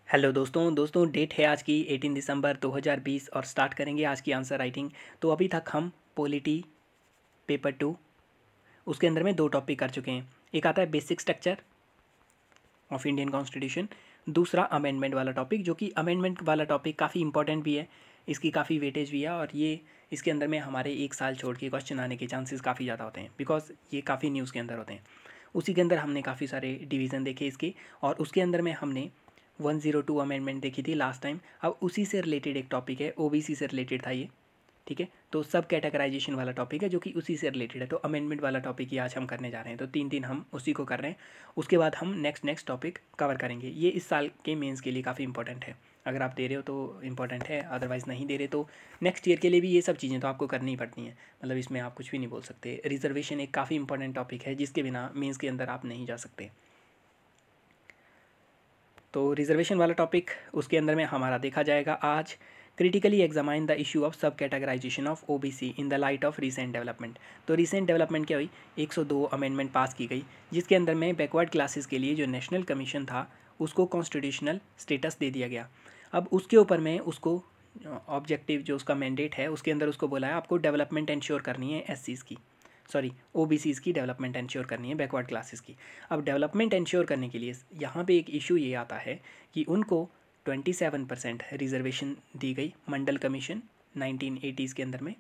Hello दोस्तों date है आज की 18 दिसंबर 2020 और स्टार्ट करेंगे आज की आंसर राइटिंग। तो अभी तक हम पॉलिटी पेपर 2 उसके अंदर में 2 टॉपिक कर चुके हैं। एक आता है basic structure of Indian constitution, दूसरा अमेंडमेंट वाला टॉपिक, जो कि अमेंडमेंट वाला टॉपिक काफ़ी इंपॉर्टेंट भी है, इसकी काफ़ी वेटेज भी है और ये इसके अंदर में हमारे 1 साल छोड़ के क्वेश्चन आने के चांसेस काफ़ी ज़्यादा होते हैं, बिकॉज ये काफ़ी न्यूज़ के अंदर होते हैं। उसी के अंदर हमने काफ़ी सारे डिवीज़न देखे इसके, और उसके अंदर में हमने 102 अमेंडमेंट देखी थी लास्ट टाइम। अब उसी से रिलेटेड एक टॉपिक है, ओबीसी से रिलेटेड था ये, ठीक है। तो सब कैटेगराइजेशन वाला टॉपिक है जो कि उसी से रिलेटेड है। तो अमेंडमेंट वाला टॉपिक ही आज हम करने जा रहे हैं। तो 3 हम उसी को कर रहे हैं। उसके बाद हम नेक्स्ट टॉपिक कवर करेंगे। ये इस साल के मेंस के लिए काफ़ी इंपॉर्टेंट है। अगर आप दे रहे हो तो इंपॉर्टेंट है, अदरवाइज़ नहीं दे रहे तो नेक्स्ट ईयर के लिए भी ये सब चीज़ें तो आपको करनी ही पड़ती हैं। मतलब इसमें आप कुछ भी नहीं बोल सकते। रिजर्वेशन एक काफ़ी इंपॉर्टेंट टॉपिक है जिसके बिना मेंस के अंदर आप नहीं जा सकते। तो रिजर्वेशन वाला टॉपिक उसके अंदर में हमारा देखा जाएगा आज, critically examine the issue of sub categorisation of OBC in the light of recent development. तो रीसेंट डेवलपमेंट क्या हुई, 102 अमेंडमेंट पास की गई जिसके अंदर में बैकवर्ड क्लासेस के लिए जो नेशनल कमीशन था उसको कॉन्स्टिट्यूशनल स्टेटस दे दिया गया। अब उसके ऊपर में उसको ऑब्जेक्टिव जो उसका मैंडेट है उसके अंदर उसको बोला है आपको डेवलपमेंट इंश्योर करनी है एससीज़ की, सॉरी ओबीसीज़ की डेवलपमेंट इंश्योर करनी है, बैकवर्ड क्लासेस की। अब डेवलपमेंट इंश्योर करने के लिए यहाँ पे एक इशू ये आता है कि उनको 27% रिजर्वेशन दी गई मंडल कमीशन 1980s के अंदर में।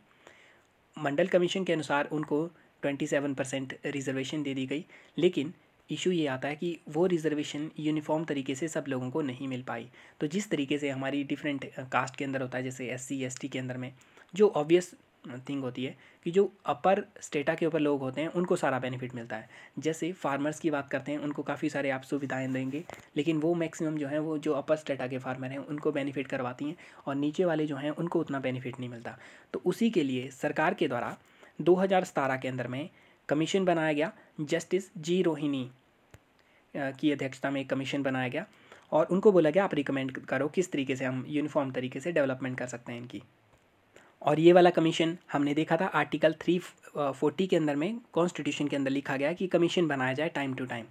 मंडल कमीशन के अनुसार उनको 27% रिजर्वेशन दे दी गई, लेकिन इशू ये आता है कि वो रिजर्वेशन यूनिफॉर्म तरीके से सब लोगों को नहीं मिल पाई। तो जिस तरीके से हमारी डिफरेंट कास्ट के अंदर होता है, जैसे SC ST के अंदर में जो ऑब्वियस थिंग होती है कि जो अपर स्टेटा के ऊपर लोग होते हैं उनको सारा बेनिफिट मिलता है। जैसे फार्मर्स की बात करते हैं, उनको काफ़ी सारे आप सुविधाएं देंगे, लेकिन वो मैक्सिमम जो है वो जो अपर स्टेटा के फार्मर हैं उनको बेनिफिट करवाती हैं, और नीचे वाले जो हैं उनको उतना बेनिफिट नहीं मिलता। तो उसी के लिए सरकार के द्वारा 2017 के अंदर में कमीशन बनाया गया, जस्टिस जी रोहिणी की अध्यक्षता में एक कमीशन बनाया गया, और उनको बोला गया आप रिकमेंड करो किस तरीके से हम यूनिफॉर्म तरीके से डेवलपमेंट कर सकते हैं इनकी। और ये वाला कमीशन हमने देखा था आर्टिकल 340 के अंदर में, कॉन्स्टिट्यूशन के अंदर लिखा गया कि कमीशन बनाया जाए टाइम टू टाइम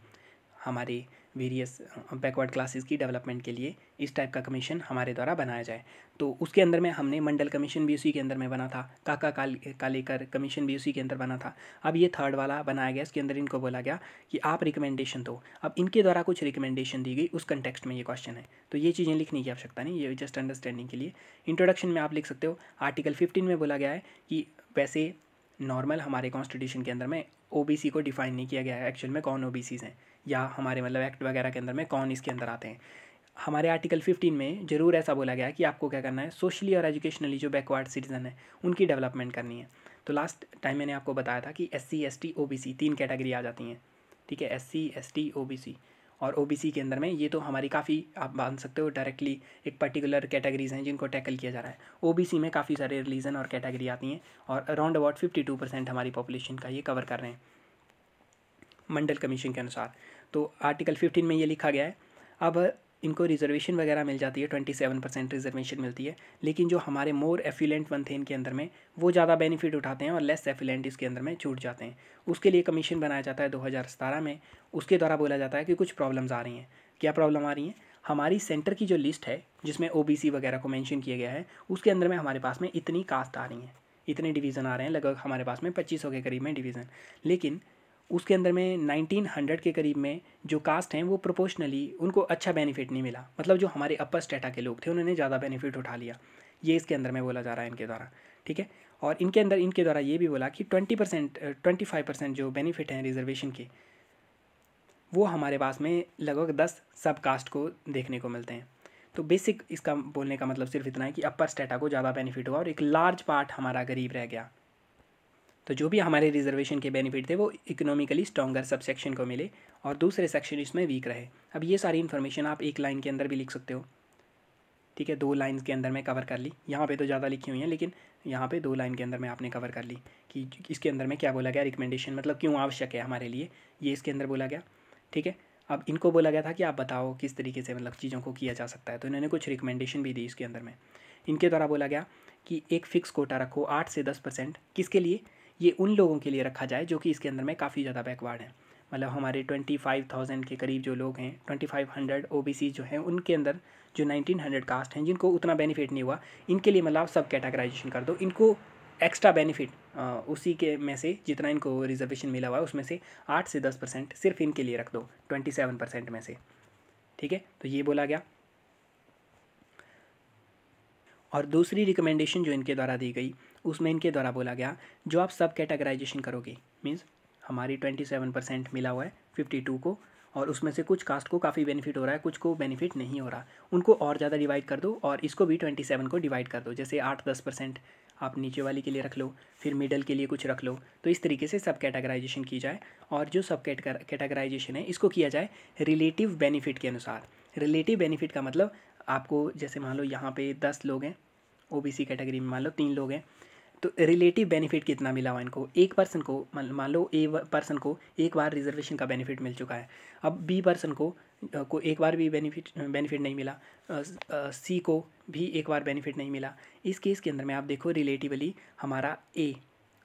हमारे वेरियस बैकवर्ड क्लासेस की डेवलपमेंट के लिए, इस टाइप का कमीशन हमारे द्वारा बनाया जाए। तो उसके अंदर में हमने मंडल कमीशन भी उसी के अंदर में बना था, काका कालेकर कमीशन भी उसी के अंदर बना था। अब ये थर्ड वाला बनाया गया, इसके अंदर इनको बोला गया कि आप रिकमेंडेशन दो। अब इनके द्वारा कुछ रिकमेंडेशन दी गई, उस कंटेक्स्ट में ये क्वेश्चन है, तो ये चीज़ें लिखने की आवश्यकता नहीं, ये जस्ट अंडरस्टैंडिंग के लिए। इंट्रोडक्शन में आप लिख सकते हो, आर्टिकल 15 में बोला गया है कि वैसे नॉर्मल हमारे कॉन्स्टिट्यूशन के अंदर में ओबीसी को डिफाइन नहीं किया गया है एक्चुअल में कौन ओबीसीज हैं, या हमारे मतलब एक्ट वगैरह के अंदर में कौन इसके अंदर आते हैं। हमारे आर्टिकल 15 में ज़रूर ऐसा बोला गया है कि आपको क्या करना है, सोशली और एजुकेशनली जो बैकवर्ड सिटीज़न है उनकी डेवलपमेंट करनी है। तो लास्ट टाइम मैंने आपको बताया था कि SC ST OBC 3 कैटेगरी आ जाती हैं, ठीक है, SC ST OBC। और OBC के अंदर में ये तो हमारी काफ़ी आप मान सकते हो डायरेक्टली एक पर्टिकुलर कैटेगरीज हैं जिनको टैकल किया जा रहा है। OBC में काफ़ी सारे रिलीजन और कैटेगरी आती हैं, और अराउंड अबाउट 52% हमारी पॉपुलेशन का ये कवर कर रहे हैं मंडल कमीशन के अनुसार। तो आर्टिकल 15 में ये लिखा गया है। अब इनको रिजर्वेशन वगैरह मिल जाती है, 27% रिजर्वेशन मिलती है, लेकिन जो हमारे मोर एफिलेंट वन थे इनके अंदर में वो ज़्यादा बेनिफिट उठाते हैं और लेस एफिलेंट इसके अंदर में छूट जाते हैं। उसके लिए कमीशन बनाया जाता है 2017 में। उसके द्वारा बोला जाता है कि कुछ प्रॉब्लम्स आ रही हैं। क्या प्रॉब्लम आ रही हैं, हमारी सेंटर की जो लिस्ट है जिसमें OBC वगैरह को मेंशन किया गया है उसके अंदर में हमारे पास में इतनी कास्ट आ रही हैं, इतने डिवीज़न आ रहे हैं, लगभग हमारे पास में 2500 के करीब में डिवीज़न, लेकिन उसके अंदर में 1900 के करीब में जो कास्ट हैं वो प्रोपोर्शनली उनको अच्छा बेनिफिट नहीं मिला। मतलब जो हमारे अपर स्टेटा के लोग थे उन्होंने ज़्यादा बेनिफिट उठा लिया, ये इसके अंदर में बोला जा रहा है इनके द्वारा, ठीक है। और इनके अंदर इनके द्वारा ये भी बोला कि 25% जो बेनिफिट हैं रिजर्वेशन के वो हमारे पास में लगभग 10 सब कास्ट को देखने को मिलते हैं। तो बेसिक इसका बोलने का मतलब सिर्फ इतना है कि अपर स्टेटा को ज़्यादा बेनिफिट हुआ और एक लार्ज पार्ट हमारा गरीब रह गया। तो जो भी हमारे रिजर्वेशन के बेनिफिट थे वो इकोनॉमिकली स्ट्रॉन्गर सब सेक्शन को मिले और दूसरे सेक्शन इसमें वीक रहे। अब ये सारी इन्फॉर्मेशन आप एक लाइन के अंदर भी लिख सकते हो, ठीक है, 2 लाइन के अंदर में कवर कर ली। यहाँ पे तो ज़्यादा लिखी हुई हैं, लेकिन यहाँ पे 2 लाइन के अंदर में आपने कवर कर ली कि इसके अंदर में क्या बोला गया, रिकमेंडेशन मतलब क्यों आवश्यक है हमारे लिए, ये इसके अंदर बोला गया, ठीक है। अब इनको बोला गया था कि आप बताओ किस तरीके से मतलब चीज़ों को किया जा सकता है, तो इन्होंने कुछ रिकमेंडेशन भी दी इसके अंदर में। इनके द्वारा बोला गया कि एक फ़िक्स कोटा रखो 8 से 10%, किसके लिए, ये उन लोगों के लिए रखा जाए जो कि इसके अंदर में काफ़ी ज़्यादा बैकवर्ड हैं। मतलब हमारे 25,000 के करीब जो लोग हैं, 2500 ओबीसी जो हैं, उनके अंदर जो 1900 कास्ट हैं जिनको उतना बेनिफिट नहीं हुआ, इनके लिए मतलब सब कैटेगराइजेशन कर दो, इनको एक्स्ट्रा बेनिफिट उसी के में से जितना इनको रिजर्वेशन मिला हुआ है उसमें से 8 से 10% सिर्फ इनके लिए रख दो 27% में से। ठीक है, तो ये बोला गया। और दूसरी रिकमेंडेशन जो इनके द्वारा दी गई उसमें इनके द्वारा बोला गया जो आप सब कैटेगराइजेशन करोगे, मीन्स हमारी 27% मिला हुआ है 52 को, और उसमें से कुछ कास्ट को काफ़ी बेनिफिट हो रहा है, कुछ को बेनिफिट नहीं हो रहा, उनको और ज़्यादा डिवाइड कर दो और इसको भी 27 को डिवाइड कर दो। जैसे 8-10% आप नीचे वाली के लिए रख लो, फिर मिडल के लिए कुछ रख लो, तो इस तरीके से सब कैटेगराइजेशन की जाए। और जो सब कैटेगराइजेशन है इसको किया जाए रिलेटिव बेनिफिट के अनुसार। रिलेटिव बेनिफिट का मतलब आपको जैसे मान लो यहाँ पे 10 लोग हैं ओबीसी कैटेगरी में, मान लो 3 लोग हैं, तो रिलेटिव बेनिफिट कितना मिला हुआ इनको, एक पर्सन को मान लो ए पर्सन को एक बार रिजर्वेशन का बेनिफिट मिल चुका है, अब बी पर्सन को एक बार भी बेनिफिट नहीं मिला, सी को भी एक बार बेनिफिट नहीं मिला। इस केस के अंदर में आप देखो रिलेटिवली हमारा ए,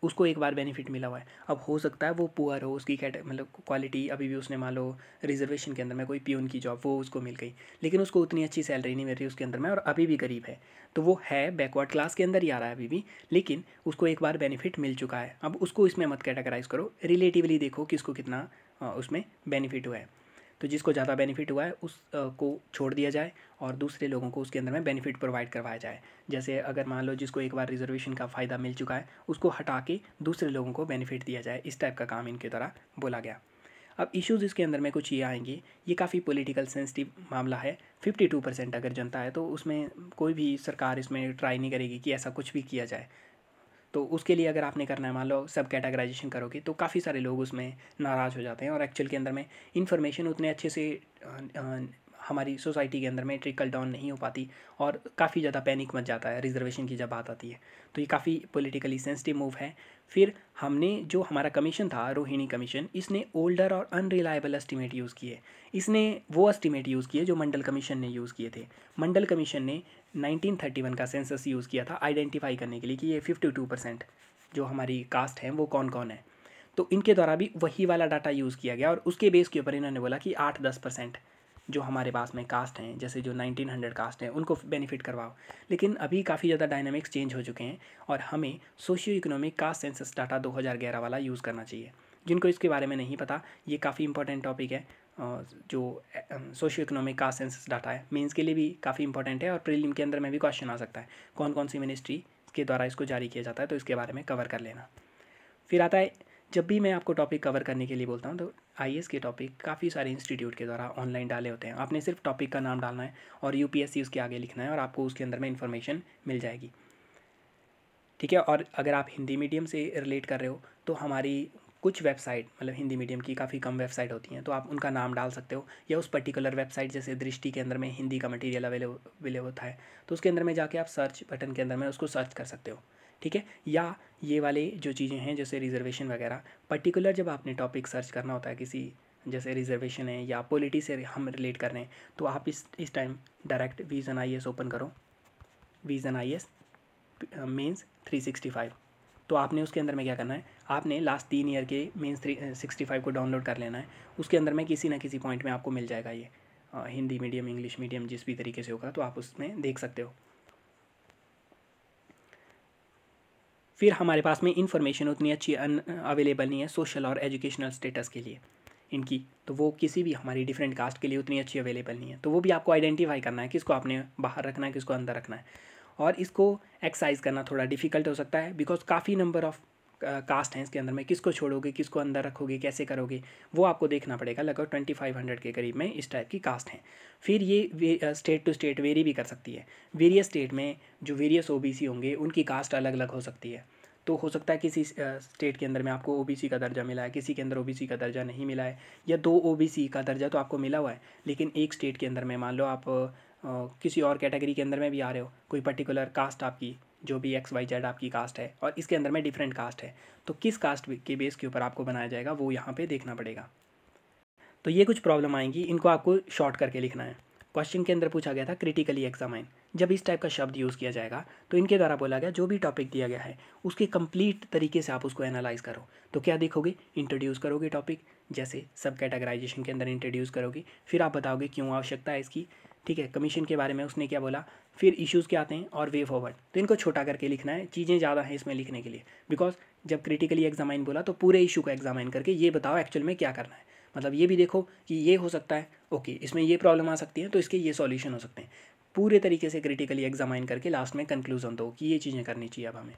उसको एक बार बेनिफिट मिला हुआ है। अब हो सकता है वो पुअर हो, उसकी मतलब क्वालिटी अभी भी उसने मान लो रिजर्वेशन के अंदर में कोई पियून की जॉब वो उसको मिल गई, लेकिन उसको उतनी अच्छी सैलरी नहीं मिल रही उसके अंदर में और अभी भी गरीब है, तो वो है बैकवर्ड क्लास के अंदर ही आ रहा है अभी भी, लेकिन उसको एक बार बेनिफिट मिल चुका है। अब उसको इसमें मत कैटेगराइज करो, रिलेटिवली देखो किसको कितना उसमें बेनिफिट हुआ है। तो जिसको ज़्यादा बेनिफिट हुआ है उस को छोड़ दिया जाए और दूसरे लोगों को उसके अंदर में बेनिफिट प्रोवाइड करवाया जाए। जैसे अगर मान लो जिसको एक बार रिजर्वेशन का फ़ायदा मिल चुका है उसको हटा के दूसरे लोगों को बेनिफिट दिया जाए, इस टाइप का काम इनके द्वारा बोला गया। अब इश्यूज़ इसके अंदर में कुछ ये आएंगे, ये काफ़ी पॉलिटिकल सेंसिटिव मामला है। 52% अगर जनता है तो उसमें कोई भी सरकार इसमें ट्राई नहीं करेगी कि ऐसा कुछ भी किया जाए। तो उसके लिए अगर आपने करना है, मान लो सब कैटेगराइजेशन करोगे तो काफ़ी सारे लोग उसमें नाराज़ हो जाते हैं और एक्चुअल के अंदर में इन्फॉर्मेशन उतने अच्छे से हमारी सोसाइटी के अंदर में ट्रिकल डाउन नहीं हो पाती और काफ़ी ज़्यादा पैनिक मच जाता है रिजर्वेशन की जब बात आती है। तो ये काफ़ी पॉलिटिकली सेंसिटिव मूव है। फिर हमने जो हमारा कमीशन था रोहिणी कमीशन, इसने ओल्डर और अनरिलायबल एस्टिमेट यूज़ किए। इसने वो एस्टिमेट यूज़ किए जो मंडल कमीशन ने यूज़ किए थे। मंडल कमीशन ने 1931 का सेंसस यूज़ किया था आइडेंटिफाई करने के लिए कि ये 52% जो हमारी कास्ट है वो कौन कौन है। तो इनके द्वारा भी वही वाला डाटा यूज़ किया गया और उसके बेस के ऊपर इन्होंने बोला कि 8-10% जो हमारे पास में कास्ट हैं, जैसे जो 1900 कास्ट हैं, उनको बेनिफिट करवाओ। लेकिन अभी काफ़ी ज़्यादा डायनामिक्स चेंज हो चुके हैं और हमें socio economic caste census data 2011 वाला यूज़ करना चाहिए। जिनको इसके बारे में नहीं पता, ये काफ़ी इंपॉर्टेंट टॉपिक है। जो socio economic caste census data है मेंस के लिए भी काफ़ी इंपॉर्टेंट है और प्रीलिम के अंदर में भी क्वेश्चन आ सकता है कौन कौन सी मिनिस्ट्री के द्वारा इसको जारी किया जाता है, तो इसके बारे में कवर कर लेना। फिर आता है, जब भी मैं आपको टॉपिक कवर करने के लिए बोलता हूँ तो आईएएस के टॉपिक काफ़ी सारे इंस्टीट्यूट के द्वारा ऑनलाइन डाले होते हैं। आपने सिर्फ टॉपिक का नाम डालना है और यूपीएससी उसके आगे लिखना है और आपको उसके अंदर में इन्फॉर्मेशन मिल जाएगी। ठीक है, और अगर आप हिंदी मीडियम से रिलेट कर रहे हो तो हमारी कुछ वेबसाइट, मतलब हिंदी मीडियम की काफ़ी कम वेबसाइट होती हैं, तो आप उनका नाम डाल सकते हो या उस पर्टिकुलर वेबसाइट, जैसे दृष्टि के अंदर में हिंदी का मटेरियल अवेलेबल होता है तो उसके अंदर में जाके आप सर्च बटन के अंदर में उसको सर्च कर सकते हो। ठीक है, या ये वाले जो चीज़ें हैं जैसे रिजर्वेशन वगैरह, पर्टिकुलर जब आपने टॉपिक सर्च करना होता है किसी, जैसे रिजर्वेशन है या पॉलिटी से हम रिलेट कर रहे हैं, तो आप इस time direct vision IAS open करो, विजन आईएएस मेंस 365। तो आपने उसके अंदर में क्या करना है, आपने लास्ट 3 ईयर के मेंस 365 को डाउनलोड कर लेना है। उसके अंदर में किसी ना किसी पॉइंट में आपको मिल जाएगा ये हिंदी मीडियम, इंग्लिश मीडियम, जिस भी तरीके से होगा तो आप उसमें देख सकते हो। फिर हमारे पास में इंफॉर्मेशन उतनी अच्छी अवेलेबल नहीं है सोशल और एजुकेशनल स्टेटस के लिए इनकी, तो वो किसी भी हमारी डिफरेंट कास्ट के लिए उतनी अच्छी अवेलेबल नहीं है। तो वो भी आपको आइडेंटिफाई करना है किसको आपने बाहर रखना है, किसको अंदर रखना है। और इसको एक्सरसाइज करना थोड़ा डिफिकल्ट हो सकता है बिकॉज काफ़ी नंबर ऑफ कास्ट हैं इसके अंदर में, किसको छोड़ोगे, किसको अंदर रखोगे, कैसे करोगे, वो आपको देखना पड़ेगा। लगभग 2500 के करीब में इस टाइप की कास्ट हैं। फिर ये स्टेट टू स्टेट वेरी भी कर सकती है। वेरियस स्टेट में जो वेरियस ओबीसी होंगे उनकी कास्ट अलग अलग हो सकती है। तो हो सकता है किसी स्टेट के अंदर में आपको ओबीसी का दर्जा मिला है, किसी के अंदर ओबीसी का दर्जा नहीं मिला है, या 2 ओबीसी का दर्जा तो आपको मिला हुआ है लेकिन एक स्टेट के अंदर में मान लो आप किसी और कैटेगरी के अंदर में भी आ रहे हो, कोई पर्टिकुलर कास्ट आपकी जो भी XYZ आपकी कास्ट है और इसके अंदर में डिफरेंट कास्ट है, तो किस कास्ट के बेस के ऊपर आपको बनाया जाएगा वो यहाँ पे देखना पड़ेगा। तो ये कुछ प्रॉब्लम आएंगी, इनको आपको शॉर्ट करके लिखना है। क्वेश्चन के अंदर पूछा गया था क्रिटिकली एग्जामाइन, जब इस टाइप का शब्द यूज़ किया जाएगा तो इनके द्वारा बोला गया जो भी टॉपिक दिया गया है उसके कंप्लीट तरीके से आप उसको एनालाइज करो। तो क्या देखोगे, इंट्रोड्यूस करोगे टॉपिक, जैसे सब कैटेगराइजेशन के अंदर इंट्रोड्यूस करोगे, फिर आप बताओगे क्यों आवश्यकता है इसकी, ठीक है, कमीशन के बारे में उसने क्या बोला, फिर इश्यूज़ क्या आते हैं और वे फॉरवर्ड। तो इनको छोटा करके लिखना है, चीज़ें ज़्यादा हैं इसमें लिखने के लिए, बिकॉज जब क्रिटिकली एग्जामाइन बोला तो पूरे इशू को एग्जामाइन करके ये बताओ एक्चुअल में क्या करना है। मतलब ये भी देखो कि ये हो सकता है, ओके इसमें ये प्रॉब्लम आ सकती है तो इसके ये सॉल्यूशन हो सकते हैं। पूरे तरीके से क्रिटिकली एग्जामाइन करके लास्ट में कंक्लूजन दो कि ये चीज़ें करनी चाहिए अब हमें।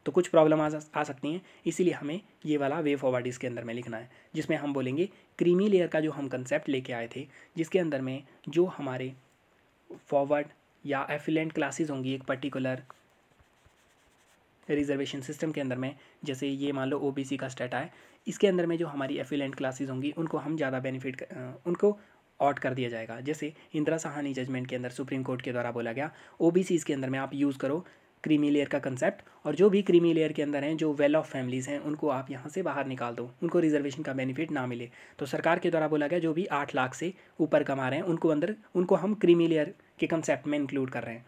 तो कुछ प्रॉब्लम आ सकती हैं, इसीलिए हमें ये वाला वे फॉरवर्ड इसके अंदर में लिखना है, जिसमें हम बोलेंगे क्रीमी लेयर का जो हम कंसेप्ट लेके आए थे, जिसके अंदर में जो हमारे फॉरवर्ड या एफिलेंट क्लासेस होंगी एक पर्टिकुलर रिजर्वेशन सिस्टम के अंदर में, जैसे ये मान लो ओबीसी का स्टेटा है, इसके अंदर में जो हमारी एफिलेंट क्लासेस होंगी उनको हम ज़्यादा बेनिफिट उनको ऑट कर दिया जाएगा। जैसे इंदिरा साहनी जजमेंट के अंदर सुप्रीम कोर्ट के द्वारा बोला गया ओबीसी के अंदर में आप यूज़ करो क्रीमी लेयर का कंसेप्ट, और जो भी क्रीमी लेयर के अंदर हैं जो वेल ऑफ फैमिलीज़ हैं उनको आप यहाँ से बाहर निकाल दो, उनको रिजर्वेशन का बेनिफिट ना मिले। तो सरकार के द्वारा बोला गया जो भी 8 लाख से ऊपर कमा रहे हैं उनको हम क्रीमी लेयर के कंसेप्ट में इंक्लूड कर रहे हैं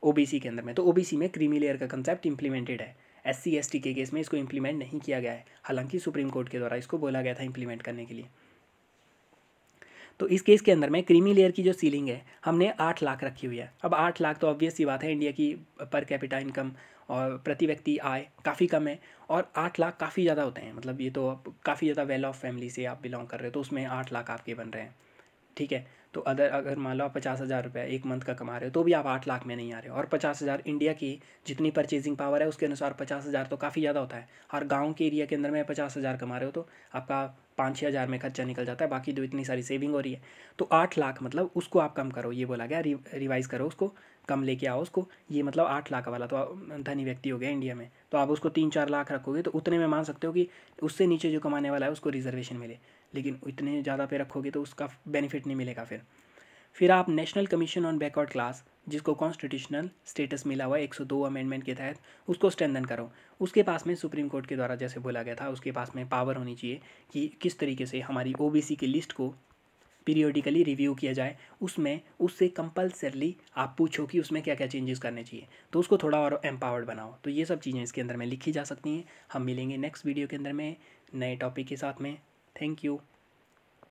ओबीसी के अंदर में। तो ओबीसी में क्रीमी लेयर का कंसेप्ट इंप्लीमेंटेड है, एससी एसटी के केस में इसको इंप्लीमेंट नहीं किया गया है, हालांकि सुप्रीम कोर्ट के द्वारा इसको बोला गया था इंप्लीमेंट करने के लिए। तो इस केस के अंदर में क्रीमी लेयर की जो सीलिंग है हमने 8 लाख रखी हुई है। अब 8 लाख तो ऑब्वियस सी बात है, इंडिया की पर कैपिटा इनकम और प्रति व्यक्ति आय काफ़ी कम है, और 8 लाख काफ़ी ज़्यादा होते हैं। मतलब ये तो काफ़ी ज़्यादा वेल ऑफ फैमिली से आप बिलोंग कर रहे हो तो उसमें 8 लाख आपके बन रहे हैं, ठीक है। तो अगर मान लो आप 50,000 रुपये एक मंथ का कमा रहे हो तो भी आप 8 लाख में नहीं आ रहे हो, और 50,000 इंडिया की जितनी परचेजिंग पावर है उसके अनुसार 50,000 तो काफ़ी ज़्यादा होता है। और गांव के एरिया के अंदर में 50,000 कमा रहे हो तो आपका 5-6 हज़ार में खर्चा निकल जाता है, बाकी तो इतनी सारी सेविंग हो रही है। तो 8 लाख मतलब उसको आप कम करो, ये बोला गया रिवाइज़ करो, उसको कम लेके आओ उसको। ये मतलब 8 लाख वाला तो धनी व्यक्ति हो गया इंडिया में, तो आप उसको 3-4 लाख रखोगे तो उतने में मान सकते हो कि उससे नीचे जो कमाने वाला है उसको रिजर्वेशन मिले, लेकिन इतने ज़्यादा पे रखोगे तो उसका बेनिफिट नहीं मिलेगा। फिर आप national commission on backward class, जिसको कॉन्स्टिट्यूशनल स्टेटस मिला हुआ है 102 अमेंडमेंट के तहत, उसको स्ट्रेंथन करो। उसके पास में सुप्रीम कोर्ट के द्वारा जैसे बोला गया था उसके पास में पावर होनी चाहिए कि किस तरीके से हमारी ओबीसी की लिस्ट को पीरियोडिकली रिव्यू किया जाए, उसमें उससे कंपल्सरली आप पूछो कि उसमें क्या क्या चेंजेस करने चाहिए, तो उसको थोड़ा और एम्पावर्ड बनाओ। तो ये सब चीज़ें इसके अंदर में लिखी जा सकती हैं। हम मिलेंगे नेक्स्ट वीडियो के अंदर में नए टॉपिक के साथ में। Thank you.